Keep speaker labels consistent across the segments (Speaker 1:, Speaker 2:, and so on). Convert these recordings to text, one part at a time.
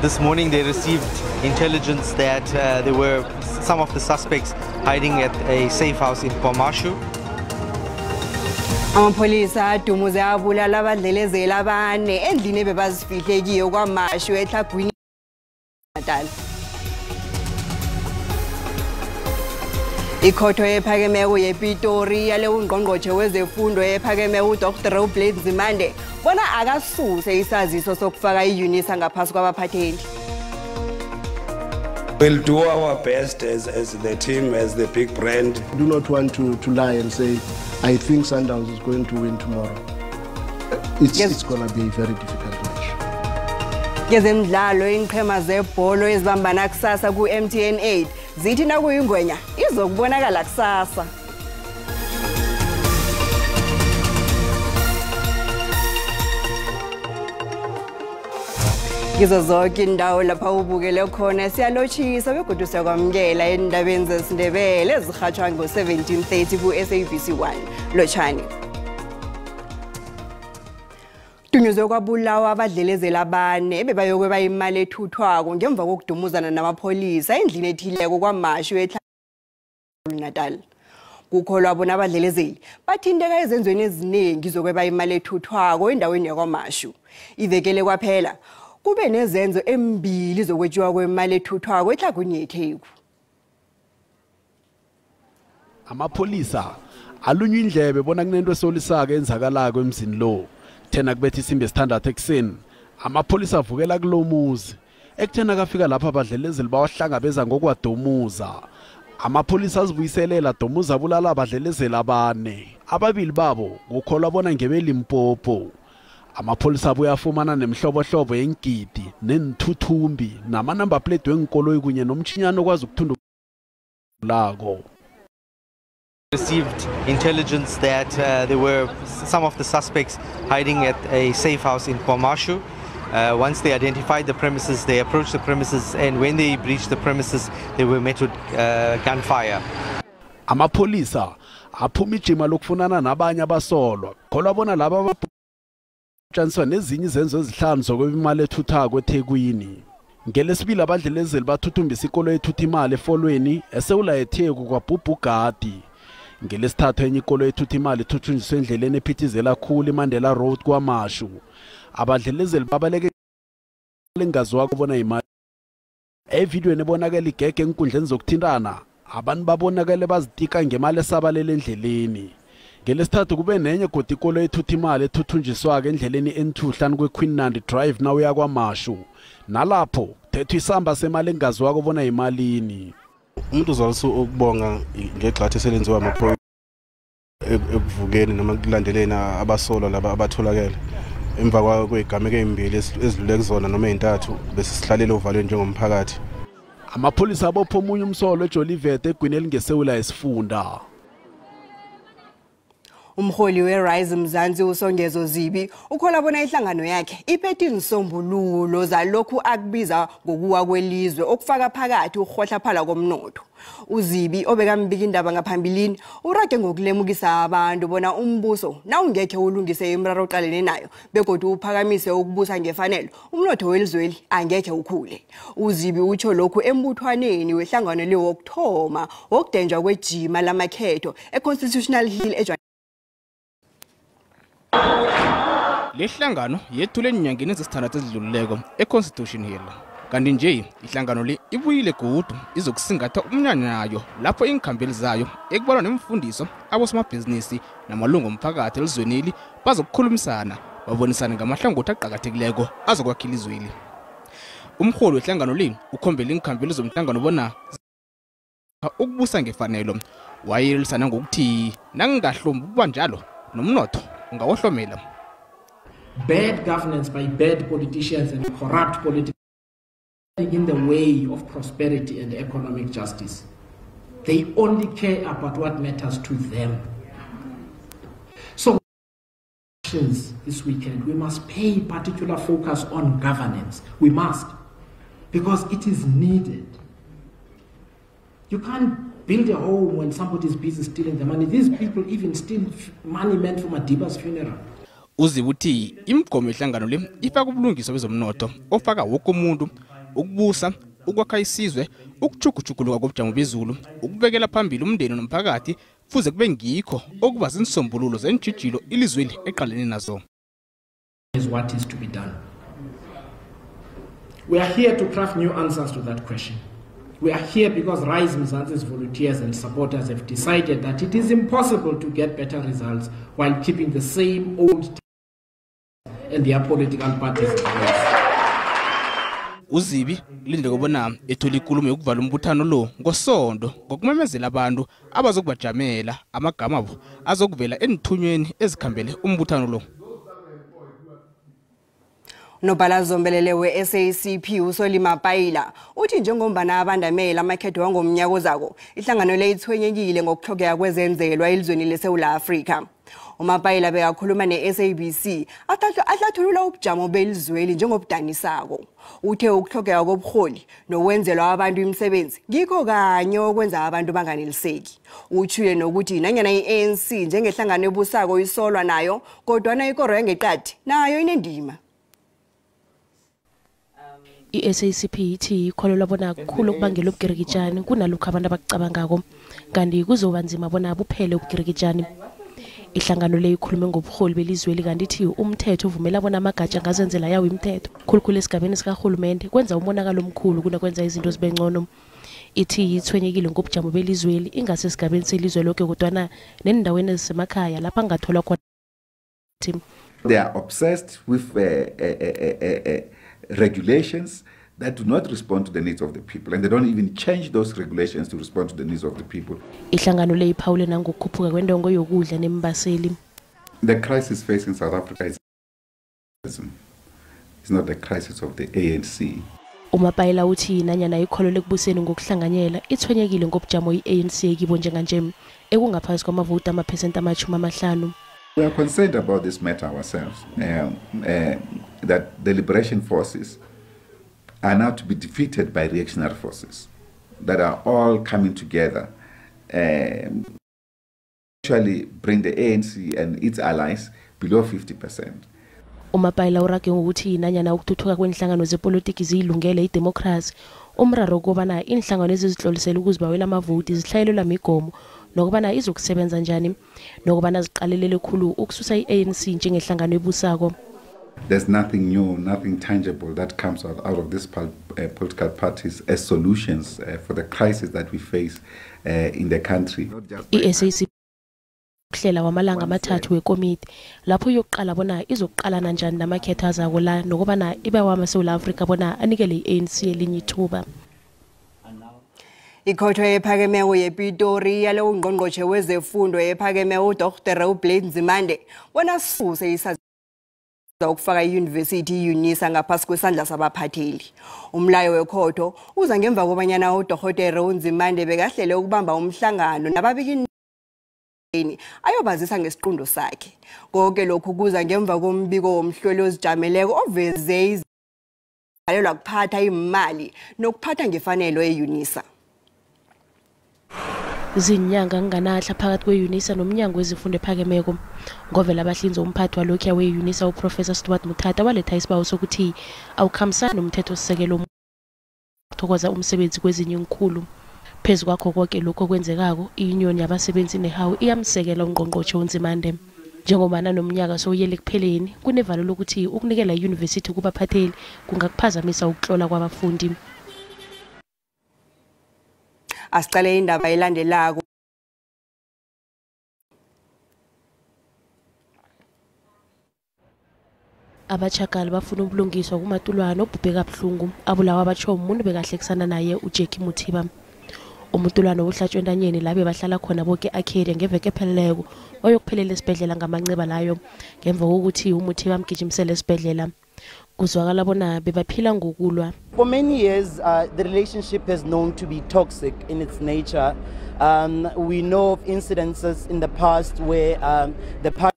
Speaker 1: This morning they received intelligence that there were some of the suspects hiding at a safe house in Kwamashu.
Speaker 2: Amapolisa adumuze abulala abadlelezeli abane endlini ebebazifihle kiyo kwaMashu eTlagwini Natal. Ikhotho ephakemeko yePitori yale ungqongqothe wezefundo ephakemeko uDr. uBlade Zimande bona akasuse isaziso sokufaka iUNISA ngaphasi kwabaphatheli.
Speaker 3: We'll do our best as the team, as the big brand.
Speaker 4: I do not want to lie and say I think Sundowns is going to win tomorrow. It's going to be a very difficult match.
Speaker 2: Ngezemidlalo inqhema zebholo ezibambana kusasa ku-MTN 8 zithi nakuyingwenya izokubonakala kusasa. Ngizo zonke indawo lapha ubukele khona siyalochisa begodwa siyakwamukela endabeni zesiNdebele ezirhatshwa ngo-17:30 ku-SABC 1 Lotshani. Dunyuzwe kwabulawa abadlelezeli abane bebayokweba imali ethuthwako ngemva kokudumuzana namapolisa endlini ethileko kwaMashu eTlagwini Natal. Kukholwa bona abadlelezeli bathinteka ezenzweni eziningi zokweba imali ethuthwako endaweni yakwaMashu. Ivekele kwaphela kube nezenzo embili zokwetjiwa kwemali ethuthwako eTlagwini yeTheku.
Speaker 5: Amapolisa alunywa indlebe bona kunento esolisaka enzakalako emzini lo. Thena kubethi isimbi esithandathu ekuseni amapolisa avukela kulomuzi ekuthena kafika lapha abadlelezeli bawahlangabeza ngokwadumuza. Amapolisa azibuyiselela domuza bulala abadlelezeli abane, ababili babo kukholwa bona ngebeLimpopo. Amapolisa abuya afumana nemihlobohlobo yengidi nenithuthumbi nama-number plate wenkoloyi kunye nomtshinyana okwazi ukuthunda lako.
Speaker 1: Received intelligence that there were some of the suspects hiding at a safe house in Kwamashu. Once they identified the premises, they approached the premises, and when they breached the premises, they were met with gunfire.
Speaker 5: Amapolisa aphuma ijima lokufunana nabanye abasolwa kholwa bona laba batshaniswa nezinye izenzo ezihlanu zokweba imali ethuthako eThekwini. Ngelesibili abadlelezeli bathuthumbisa ikoloyi ethutha imali efolweni eSewula yeTheku kwaBhubhugadi. Ngelesithathu enye ikoloyi ethutha imali ithuthunjiswe endleleni ephithizela khulu iMandela Road kwaMashu. Abadlelezeli babaleke lengaziwa kubona imali. Evidweni ebonakala igege enkundleni zokuthintana abantu babonakale bazitika ngemali esabalele endleleni. Ngelesithathu kube nenye godi ikoloyi ethutha imali ethuthunjiswako endleleni N2 kweQueen Nandi Drive nawuya kwaMashu. Nalapho thethwa isamba semali engaziwa kubona imalini.
Speaker 6: Umuntu uzalisa ukubonga ngegxathu eselenziwa amapro ekuvukeni noma kulandeleni abasolwa laba abatholakele emva kwezigameko ezimbili ezidlule kuzona noma ezintathu bese sihlalele uvalweni njengomphakathi.
Speaker 5: Amapolisa abopha omunye umsolo eJolivet egwini elingesewula esifunda.
Speaker 2: Umholi weRise Mzansi uSongezo Zibi ukholwa bona ihlangano yakhe iphethe izisombululo zalokhu akubiza ngokuwa kwelizwe okufaka phakathi ukhohlaphala komnotho. uZibi obekambika indaba ngaphambilini urage ngokulemukisa abantu bona umbuso nawungekhe ulungise imiraro oqalene nayo begodwa uphakamise ukubusa ngefanelo umnotho welizweli angekhe ukhule. uZibi utsho lokhu embuthwaneni wehlangano le wokthoma wokudenjwa kwejima lamakhetho eConstitutional Hill
Speaker 7: Lehlangano yethule enyangeni ezisithandathu ezidlulileko eConstitution Hill. Kanti nje ihlangano le ibuyile godu izokusingatha umnyanya nayo lapho inkhambeli zayo ekubalwa nemfundiso abosomabhizinisi namalungu omphakathi elizweneli bazokukhulumisana babonisana ngamahlangothi aqhakathekileko azokwakhila izweli. Umholi wehlangano le ukhombela inkhambeli zomhlangano bona ukubusa ngefanelo wayelisana ngokuthi nangingahlombi kuba njalo nomnotho ungawohlomela.
Speaker 8: Bad governance by bad politicians and corrupt politicians in the way of prosperity and economic justice. They only care about what matters to them. So this weekend we must pay particular focus on governance. We must, because it is needed. You can't build a home when somebody is busy stealing the money. These people even steal money meant for Madiba's funeral.
Speaker 7: uZibi uthi imgomo ehlangano le ifaka ubulungiswa bezomnotho ofaka wonke umuntu ukubusa, ukwakha isizwe, ukuchugujuguluka kobujamo bezulu, ukubekela phambili umndeni nomphakathi, fuze kube ngikho okuba zinsombululo zentshijilo ilizweli eqalene nazo.
Speaker 8: Is what is to be done. We are here to craft new answers to that question. We are here because Rise Mzansi's volunteers and supporters have decided that it is impossible to get better results while keeping the same old and their political parties in place.
Speaker 7: Uzibi linde kubona ethola inkulumo yokuvala umbuthano lo ngosonto ngokumemezela abantu abazokubajamela amagama abo azokuvela enithunyweni ezikhambele umbuthano lo.
Speaker 2: Nobalazo Mbelele we-SACP uSolima Payila uthi njengombana abandamela amakhetho wangomnyaka ozako ihlangano le ithwenyekile ngokuhlokeka kwezenzelwa elizweni leSouth Africa. UMapayila bekakhuluma ne-SABC ahlathulula ubujamo belizweli njengobudanisako. Uthe ukuhlokeka kobuholi nokwenzelwa abantu imisebenzi ngikho kanye okwenza abantu banganeliseki. Uthule nokuthi nanyana i-ANC njengehlangano ebusako isolwa nayo kodwa ikoro yangeqadi nayo inendima.
Speaker 9: I-SACP ithi ikholelwa bona kukhulu ukubangela ubugirigitshani kunalokho abantu abakucabangako kanti kuzoba nzima bona buphele ubugirigitshani. Ihlangano le ikhulume ngobuholi belizweli kanti ithi umthetho uvumela bona amagatsha angazenzela yawo imithetho khulukhulu esigabeni sikahulumende kwenza umonakalo omkhulu kunakwenza izinto zibe ngcono. Ithi ithwenyekile ngobujamo belizweli ingase esigabeni selizwe lonke kodwana nendaweni ezisemakhaya lapha angathola khona.
Speaker 10: They are obsessed with regulations that do not respond to the needs of the people, and they don't even change those regulations to respond to the needs of the people.
Speaker 9: Ihlangano le iphawule nangokukhuphuka kwendongo yokudla nembaseli.
Speaker 10: The crisis facing South Africa is not the crisis of the ANC.
Speaker 9: UMapayila uthi nanyana ikholole kubuseni ngokuhlanganyela ithwenyekile ngobujamo i-ANC kibo njenganje ekungaphasi kwamavoti amaphesenti ama-50.
Speaker 10: We are concerned about this matter ourselves, that the liberation forces are now to be defeated by reactionary forces that are all coming together actually bring the ANC and its allies below 50%.
Speaker 9: UMapayila urage ngokuthi nanyana ukuthuthuka kwenhlangano zepolitiki ziyilungele idemocracy umraro kobana inhlangano ezizihlolisela ukuzibawela amavoti zihlayelelwa migomo nokubana izokusebenza njani nokubana ziqalelele khulu ukususa i-ANC njengehlangano ebusako.
Speaker 10: There's nothing new, nothing tangible that comes out of these political parties as solutions for the crisis that we face in the country.
Speaker 9: I-SAC hlela wamalanga amathathu wekomiti lapho yokuqala bona izokuqalana njani namakhetho azako la nokubana ibe wamaSouth Africa bona anikele i-ANC elinye ithuba.
Speaker 2: Ikhotho ephakemeko yePitori yalo ungqongqoshe wezefundo ephakemeko uDr uBlade Nzimande bona suse isazi ukufaka iUniversity iUnisa ngaphasi kwesandla sabaphatheli. Umlayo wekhotho uza ngemva kobanyana uDr uNzimande bekahlele ukubamba umhlangano nababiki ayobazisa ngesiqundo sakhe. Konke lokhu kuza ngemva kombiko womhloli ozijameleko oveze izalelwa kuphatha imali nokuphatha ngefanelo eUnisa.
Speaker 9: Zinyanga nganahla phakathi kweUnisa nomnyango wezifundo ephakemeko ngovela abahlinzo umphathi walokho weUnisa uProfessor Stuart Muthatha waletha isibawo sokuthi awukhamisani nomthetho sisekelo ukuthokoza umsebenzi kwezinye inkulu. Phezu kwakho konke lokho kwenzekako iunion yabasebenzi nehawu iyamsekela ungqongqoshe uNzimande njengobana nomnyaka soyele kupheleni kunevalo lokuthi ukunikela iUniversity kubaphatheli kungakuphazamisa ukutlola kwabafundi.
Speaker 2: Asicale indaba elandelako.
Speaker 9: Abachakali bafuna ubulungiswa kumatulwana obhubheka kabuhlungu abulawa abatsho umuntu bekahlekisana naye uJackie Muthiba. Umutulwana ohlatshwe entanyeni labe bahlala khona bonke Arcadia ngeveke epheleleko oyokuphelela esibhedlela ngamanceba layo ngemva kokuthi uMuthiba amgijimisele esibhedlela. Kuzwakala bona bebaphila ngokulwa.
Speaker 11: For many years, the relationship has known to be toxic in its nature. We know of incidences in the past where the partner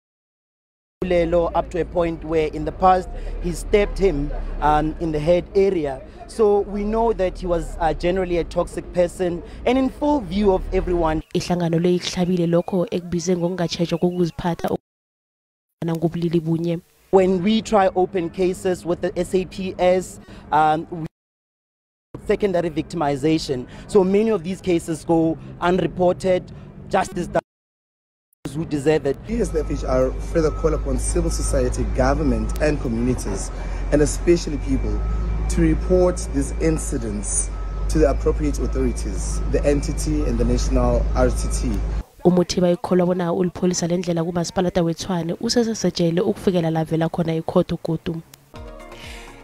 Speaker 11: up to a point where in the past he stabbed him in the head area. So we know that he was generally a toxic person and in full view of everyone.
Speaker 9: Ihlangano le ihlabile lokho ekubize ngokungachejwa kokuziphatha ngobulili bunye.
Speaker 11: When we try open cases with the SAPS, we secondary victimization. So many of these cases go unreported, justice done to those who deserve it.
Speaker 12: We as the FHR further call upon civil society, government and communities, and especially people, to report these incidents to the appropriate authorities, the entity and the national RTT.
Speaker 9: Umuthiba ikholwa bona ulipholisa lendlela kumasipalata weTshwane usesejele ukufikela la vela khona ikhotho godu.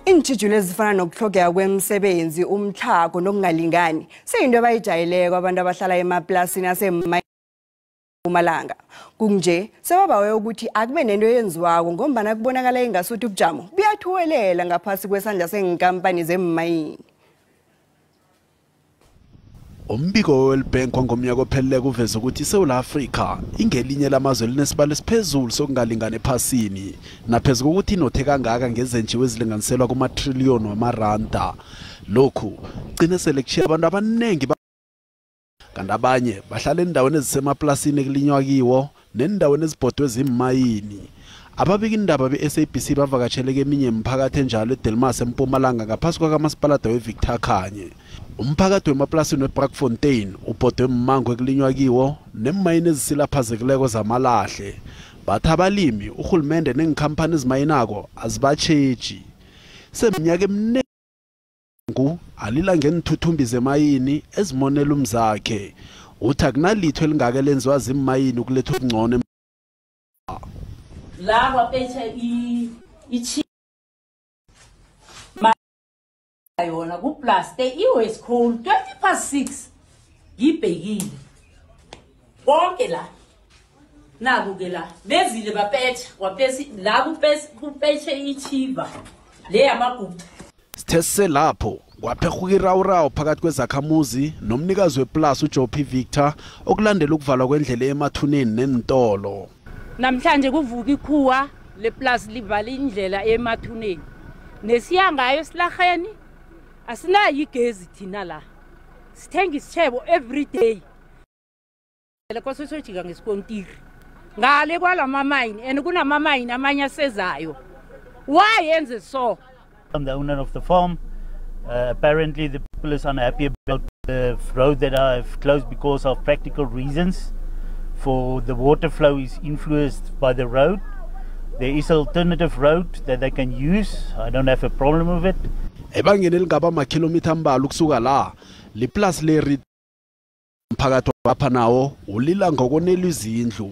Speaker 2: Iintjhijilo ezifana nokuhlogeka kwemsebenzi, umtlhago nokungalingani seyinto abayijayeleko abantu abahlala emaplasini aseMpumalanga. Kunje sebabawe ukuthi akube nento yenziwako ngombana kubonakala ingasuthi ubujamo buyathuwelela ngaphasi kwesandla senkampani zemmayini.
Speaker 5: Umbiko we-World Bank wangomnyaka ophelele uveza ukuthi iSouth Africa ingelinye lamazwe elinesibalo esiphezulu sokungalingana ephasini naphezu kokuthi inothe kangaka ngezenjiwe ezilinganiselwa kuma-trillion wamaranda. Lokhu gcine selekushiya abantu abaningi kanti abanye bahlala endaweni ezisemaplasini ekulinywa kiwo nendaweni ezibhodwe zimmayini. Ababika indaba be-SABC bavakatshele eminye imiphakathi enjalo eDelmas eMpumalanga ngaphasi kwakamasipalata weVictor Khanye. Umphakathi wemaplasini weBrakfontein ubhodwe mmango ekulinywa kiwo nemmayini ezisilaphazekileko zamalahle. Bathi abalimi urhulumende nengikhampani ezimayinako azibatsheji. Seminyaka eminingi alila ngenithuthumbi zemayini ezimonela umzakhe. Uthi akunalitho elingaka elenziwa zimmayini ukuletha ubungcono.
Speaker 13: La wapetha ichi yona ku plus iWest Coast 20:06 ngibhekile bonke la naku ke la bezile bapetha wapesi la kupethe ichiva le yamagugu.
Speaker 5: Sithese lapho kwaphekhukirawurawo phakathi kwezakhamuzi nomnikazi weplus uJopi Victor okulandela ukuvalwa kwendlela emathuneni nenitolo.
Speaker 14: Namhlanje kuvuka ikhuwa leplus livala indlela emathuneni nesiya ngayo silaheni asinayo igezi thina la sithenga isithebo every day lekose sojika ngesikontiri ngale kwalama mine and kunama mine amanye asezayo. Why yenze so?
Speaker 15: I'm the owner of the farm. Apparently the people is unhappy about the road that I've closed because of practical reasons. For the water flow is influenced by the road. There is an alternative road that they can use. I don't have a problem with it.
Speaker 5: Ebangeni elingaba amakhilomitha ambalwa ukusuka la liplus leri umphakathi wapha nawo ulila ngokonela izindlu.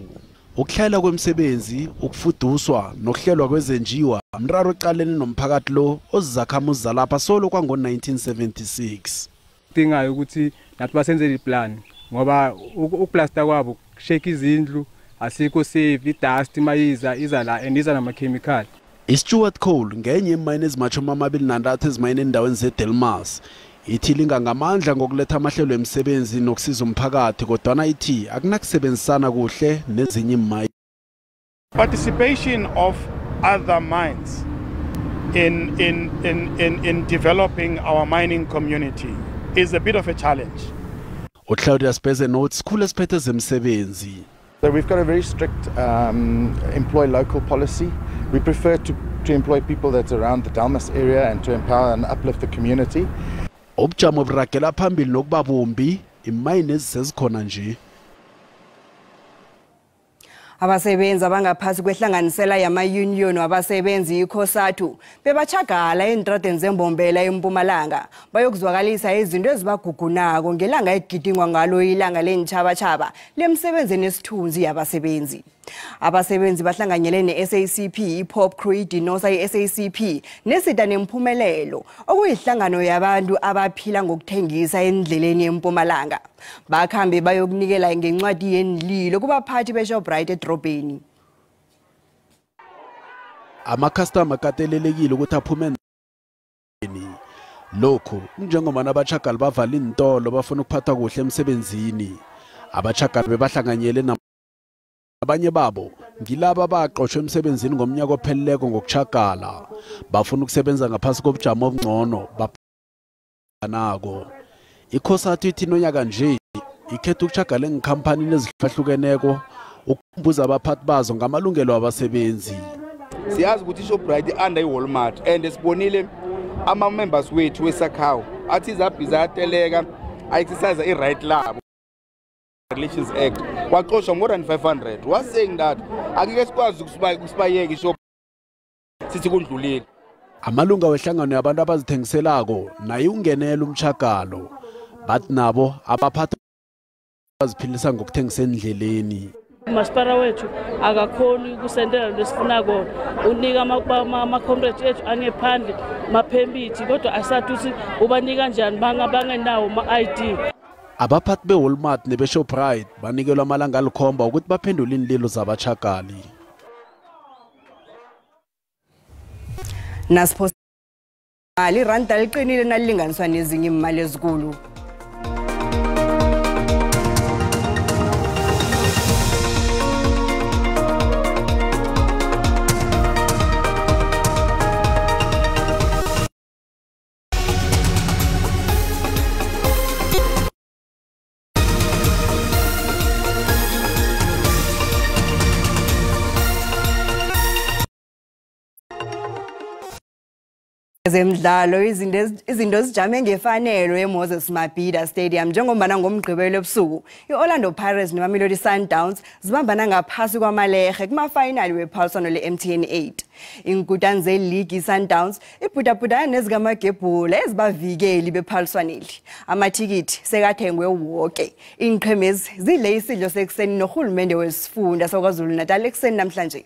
Speaker 5: Ukuhlela kwemsebenzi, ukufuduswa nokuhlelwa kwezenjiwa umraro eqaleni nomphakathi lo ozizakhamuzi zalapha solo kwango-1976.
Speaker 16: Dingayo ukuthi nathi basenzele iplan ngoba ukuplasta kwabo shake izindlu asikho save idust mayiza iza la and iza namakhemikhali.
Speaker 5: iStuart Coal ngenye imayini ezima-23 ezimayini endaweni zeDelmas ithi linga ngamandla ngokuletha amahlelo emisebenzi nokusiza umphakathi kodwana ithi akunakusebenzisana kuhle nezinye imayini.
Speaker 17: Participation of other mines in developing our mining community is a bit of a challenge.
Speaker 5: uClaudius Beze notes sikhulu esiphethe zemsebenzi.
Speaker 18: So we've got a very strict employ local policy. We prefer to employ people that's around the Delmas area and to empower and uplift the community.
Speaker 5: Ubujamo buragela phambili nokuba bombi imayini ezisezikhona nje.
Speaker 2: Abasebenzi abangaphasi kwehlanganisela yama-union wabasebenzi ikhosathu bebachagala entradeni zembombela eMpumalanga bayokuzwakalisa izinto ezibagugunako ngelanga egidingwa ngalo ilanga lentjhabatjhaba lemsebenzi nesithunzi yabasebenzi. Abasebenzi bahlanganyele ne-SACP, iPop Crew, idinosa i-SACP nesida nempumelelo okuyihlangano yabantu abaphila ngokuthengisa endleleni eMpumalanga. Bakhambe bayokunikela ngencwadi yenililo kubaphathi beShoprite edrobheni.
Speaker 5: Amacustomer katelelekile ukuthi aphume endleleni. Lokho njengoba abachagali bavala intolo bafuna ukuphatha kuhle emsebenzini. Abachagali bebahlanganyele abanye babo ngilaba baqoshwe emsebenzini ngomnyaka opheleleko ngokuchagala bafuna ukusebenza ngaphasi kobujamo obungcono banako. Ikhosathu ithi nonyaka nje ikhetha ukuchagala ngekhampani ezihlahlukeneko ukukhumbuza abaphathi bazo ngamalungelo abasebenzi.
Speaker 19: Siyazi ukuthi iShoprite under iWalmart and sibonile ama members wethu weSakhawu athi zabhiza yateleka exercise a right lab Relations Act waxoshwa more than 500 was saying that akike sikwazi ukusibayeka isho sithi kundlulile.
Speaker 5: Amalunga wehlangano yabantu abazithengiselako naye ungenela umchagalo bathi nabo abaphatha baziphilisa ngokuthengisa endleleni.
Speaker 20: Umasipala wethu akakhoni ukusendela lesifunako unika ama comrades ethu angephandle maphembithi kodwa asathi uthi ubanika kanjani bangenawo ama-ID.
Speaker 5: Abaphathi be-Walmart nebe-Shoprite banikelwa amalanga alikhomba ukuthi baphendule inlilo zabachagali.
Speaker 2: Nasiphosa mali ranta liqinile nalilinganiswa nezinye imali ezikulu. Zemidlalo izinto zijame ngefanelo eMoses Mabhida Stadium njengombana ngomgqibelo ebusuku iOrlando Pirates neMamelodi Sundowns zibambana ngaphasi kwamalehe kuma-final wephaliswano le-MTN 8. Inkutani ze-league iSundowns ibhudabhudana nezikamagebhula ezibavikeli bephaliswaneli. Amathikithi sekathengwe wonke. Iinqhemezi zidle isidlo sekuseni nohulumende wesifunda saKwaZulu-Natal ekuseni namhlanje.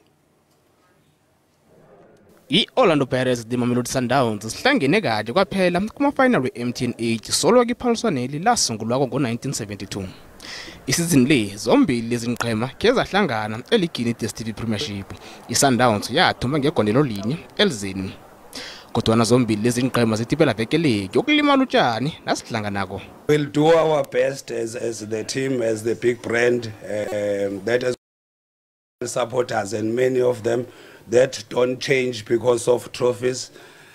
Speaker 7: I-Orlando Pirates neMamelodi Sundowns sihlangene kahle kwaphela kuma-final we-MTN 8 solo iphaliswaneli lasungulwa ngo-1972. Isizini le zombili lezinqhema ke zahlangana eligini DStv Premiership. I-Sundowns yathumba ngegondelo linye elizeni. Kodwa zombili lezinqhema zitipela vekele yokulimala utshani nasihlanganako.
Speaker 3: We'll do our best as the team, as the big brand that has supporters, and many of them that don't change because of trophies.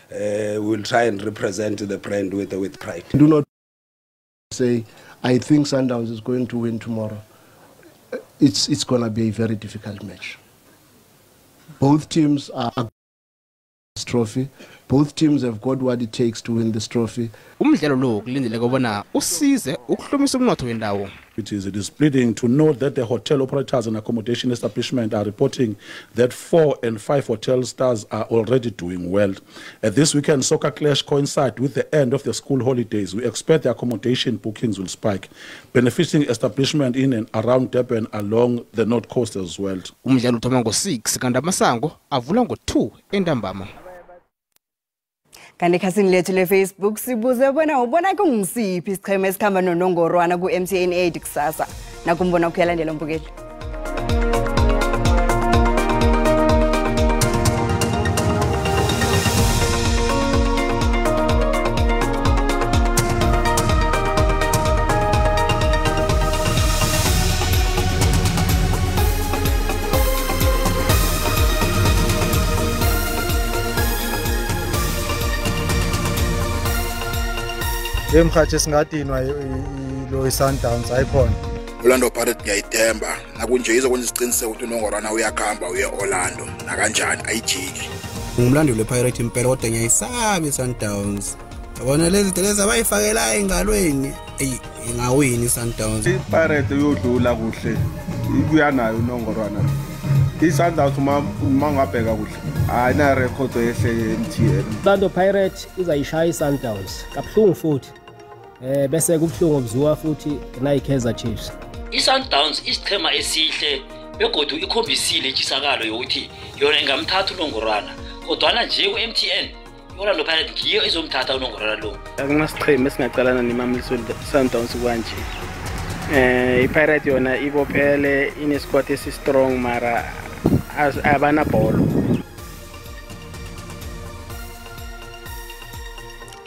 Speaker 3: We'll try and represent the brand with pride.
Speaker 4: Do not say, I think Sundowns is going to win tomorrow. It's going to be a very difficult match. Both teams are this trophy. Both teams have got what it takes to win this trophy.
Speaker 7: Umdlalo lo kulindeleke ubona usize ukuhlomisa umnotho wendawo.
Speaker 21: It is displeasing to note that the hotel operators and accommodation establishment are reporting that 4 and 5 hotel stars are already doing well. This weekend soccer clash coincide with the end of the school holidays. We expect the accommodation bookings will spike, benefiting establishment in and around Durban along the north coast as well.
Speaker 7: Umdlalo uthoma ngo-6 kanti amasango avula ngo-2 entambama.
Speaker 2: Kanti ekhasini lethu le-Facebook sibuze ubona kungisiphi isichema esikhamba nonongorwana ku-MTN 8 kusasa. Nakumbona ukuyalandela umbukeli.
Speaker 22: Emkhathi singadinwa lo Sundowns ayikhona.
Speaker 23: Orlando Pirates ngiyayithemba nakunje izokwenza isiqiniseko ukuthi unongorwana uyakhamba uye Orlando nakanjani ayijiki.
Speaker 24: Ngumlandeli wePirates impela kodwa ngiyayisaba iSundowns. Yabona lezi abayifakela engalweni ingawini iSundowns.
Speaker 6: iPirates uyodlula kuhle ibuya nayo unongorwana. iSundowns uma ngabheka kuhle ayina record ehle MTN.
Speaker 25: Orlando Pirates izayishaya iSundowns kabuhlungu futhi. Bese kubuhlungu obuzwa futhi nayiKaizer Chiefs.
Speaker 26: iSundowns isichema esihle begodu ikhombisile intshisakalo yokuthi yona ingamthatha unongorwana kodwa nje ku-MTN iOrlando Pirates ngiyo ezomthatha unongorwana lo.
Speaker 27: Akunasichema esingaqalana neMamelodi Sundowns kwanje. iPirates yona ibophele inesquad esi-strong mara abana ball.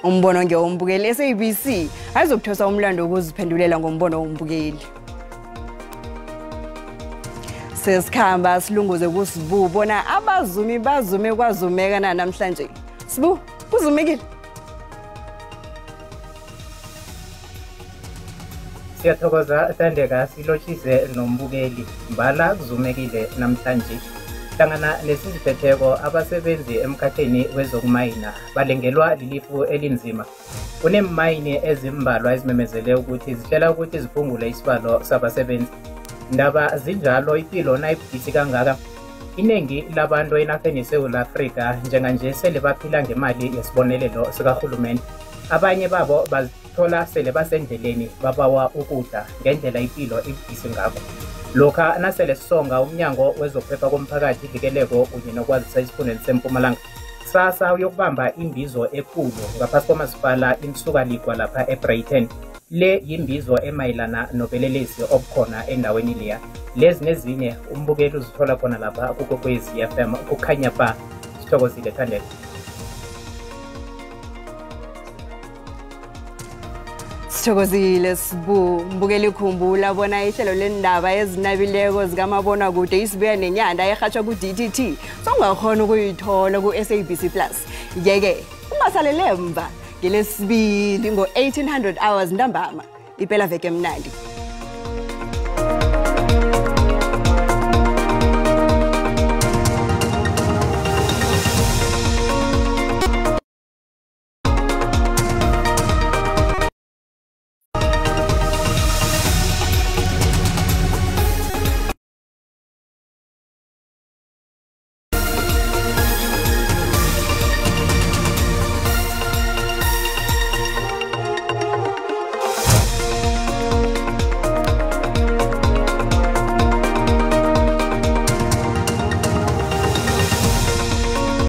Speaker 2: Umbono ngewombukeli SABC ayizokuthosa umlando ukuziphendulela ngombono wombukeli. Sesikhamba silunguze kuSibu bona abazumi bazume kwazumeka namhlanje. Sibu kuzumekile.
Speaker 28: Siyathokoza Thandeka silotshise nombukeli mbala kuzumekile namhlanje.
Speaker 1: hlangana nesiziphetheko abasebenzi emkhakheni wezokumayina balengelwa lilifu elinzima. Kuneemayini ezimbalwa ezimemezele ukuthi zihlela ukuthi ziphungule isibalo sabasebenzi. Ndaba zinjalo ipilo nayibhisi kangaka, inengi labantu enarheni yeSewula Afrika njenganje sele baphila ngemali yesibonelelo sikarhulumende. Abanye babo bazithola sele basendleleni babawa ukudla ngendlela ipilo ibhisi ngakho. Lokha nasele sisonga umnyango wezokuphepha komphakathi ivikeleko kunye nokwazisa isifundeni seMpumalanga, sasa uyokubamba imbizo ekulu ngaphasi komasipala imsukaligwa lapha eBrayton. Le yimbizo emayelana nobelelesi obukhona endaweni leya. Lezi nezinye umbukeli uzithola khona lapha kuKwekwezi FM kukhanya ba. Sithokozile Thandeka.
Speaker 2: Sithokozile Sibu, mbukeli khumbula bona ihlelo lendaba ezinabileko zikamabona kude isibuya nenyanda ehatshwa ku-DTT songakhona ukuyithola ku-SABC Plus. Yeke ungasalele emva ngelesibili ngo-1800 hours ntambama. Iphela veke mnandi.